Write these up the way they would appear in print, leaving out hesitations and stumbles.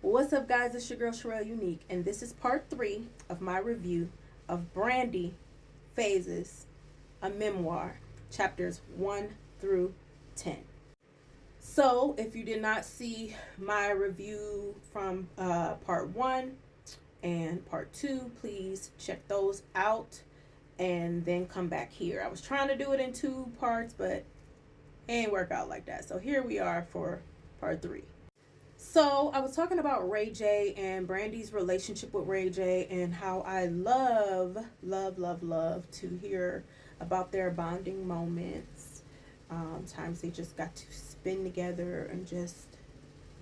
What's up, guys? It's your girl Sherelle Unique, and this is part 3 of my review of Brandy Phases, A Memoir, chapters 1 through 10. So, if you did not see my review from part 1 and part 2, please check those out and then come back here. I was trying to do it in 2 parts, but it ain't work out like that. So, here we are for part 3. So I was talking about Ray J and Brandy's relationship with Ray J and how I love to hear about their bonding moments. Times they just got to spend together and just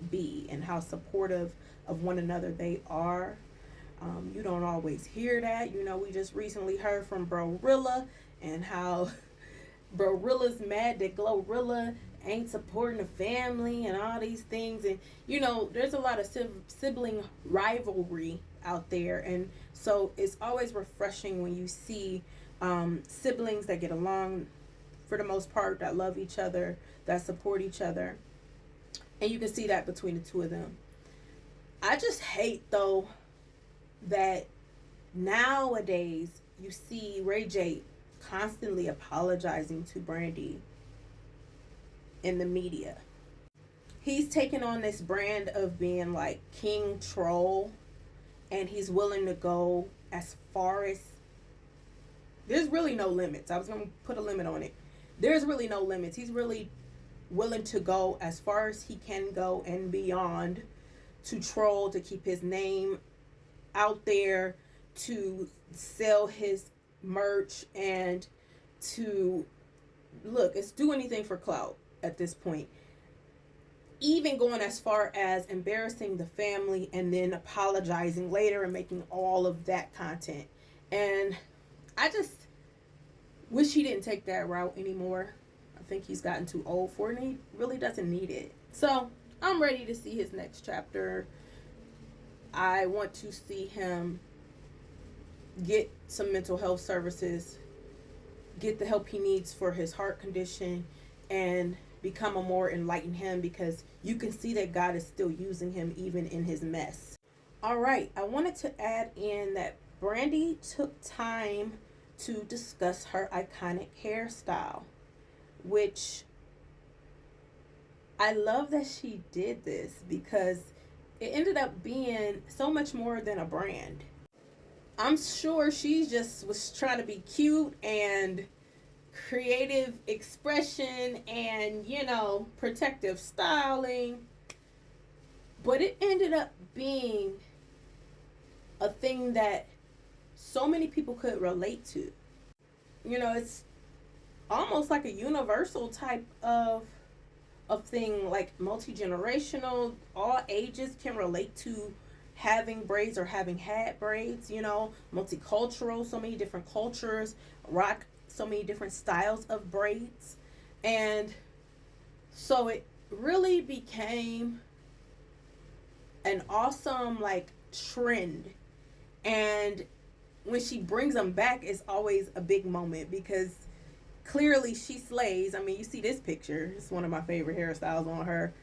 be, and how supportive of one another they are. You don't always hear that. You know, we just recently heard from Brorilla and how Brorilla's mad that Glorilla ain't supporting the family and all these things. And you know, there's a lot of sibling rivalry out there, and so it's always refreshing when you see siblings that get along for the most part, that love each other, that support each other, and you can see that between the two of them. I just hate though that nowadays you see Ray J constantly apologizing to Brandy in the media. He's taken on this brand of being like King Troll, and he's willing to go as far as, there's really no limits. I was going to put a limit on it. There's really no limits. He's really willing to go as far as he can go and beyond to troll, to keep his name out there, to sell his merch, and to it's do anything for clout at this point. Even going as far as embarrassing the family and then apologizing later and making all of that content. And I just wish he didn't take that route anymore. I think he's gotten too old for it, and he really doesn't need it. So I'm ready to see his next chapter. I want to see him get some mental health services, get the help he needs for his heart condition, and become a more enlightened him, because you can see that God is still using him even in his mess. All right, I wanted to add in that Brandy took time to discuss her iconic hairstyle, which I love that she did this, because it ended up being so much more than a brand. I'm sure she just was trying to be cute and creative expression and, protective styling. But it ended up being a thing that so many people could relate to. It's almost like a universal type of thing, like multi-generational. All ages can relate to having braids or having had braids, multicultural, so many different cultures rock so many different styles of braids. And so it really became an awesome trend. And when she brings them back, it's always a big moment, because clearly she slays. I mean, you see this picture, it's one of my favorite hairstyles on her.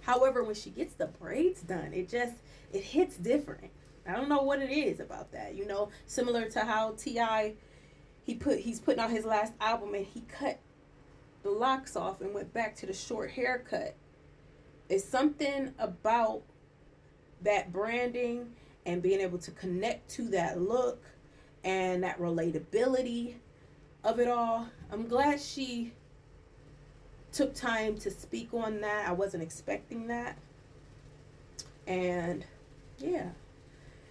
However, when she gets the braids done, it hits different. I don't know what it is about that. Similar to how T.I., he's putting out his last album and he cut the locks off and went back to the short haircut. It's something about that branding and being able to connect to that look and that relatability of it all. I'm glad she took time to speak on that. I wasn't expecting that. And yeah.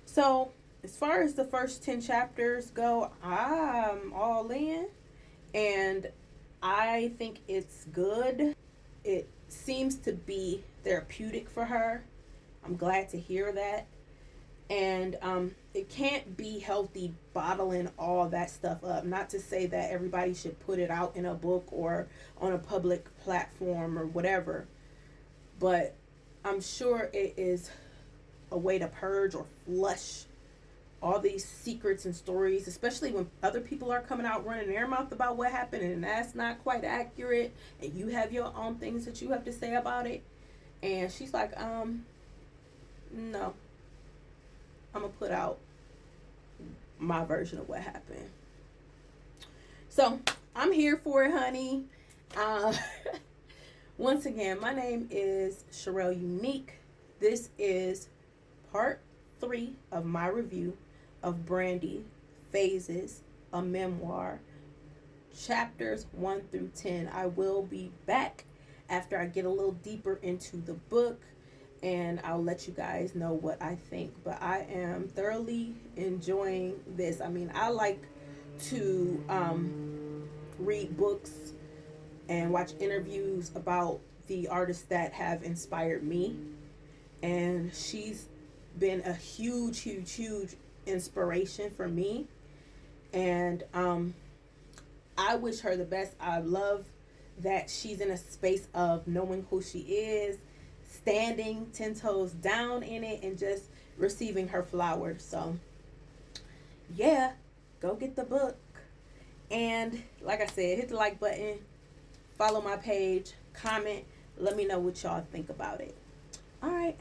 So as far as the first 10 chapters go, I'm all in. And I think it's good. It seems to be therapeutic for her. I'm glad to hear that. And it can't be healthy bottling all that stuff up. Not to say that everybody should put it out in a book or on a public platform or whatever. But I'm sure it is a way to purge or flush all these secrets and stories, especially when other people are coming out running their mouth about what happened and that's not quite accurate, and you have your own things that you have to say about it. And she's like, No, I'm gonna put out my version of what happened. So I'm here for it, honey. Uh, once again, my name is Sherelle Unique. This is part 3 of my review of Brandy, Phases, A Memoir, Chapters 1 through 10. I will be back after I get a little deeper into the book, and I'll let you guys know what I think. But I am thoroughly enjoying this. I mean, I like to read books and watch interviews about the artists that have inspired me. And she's been a huge inspiration for me. And I wish her the best. I love that she's in a space of knowing who she is, standing 10 toes down in it, and just receiving her flowers. So, yeah, go get the book. And like I said, hit the like button, follow my page, comment, let me know what y'all think about it. All right.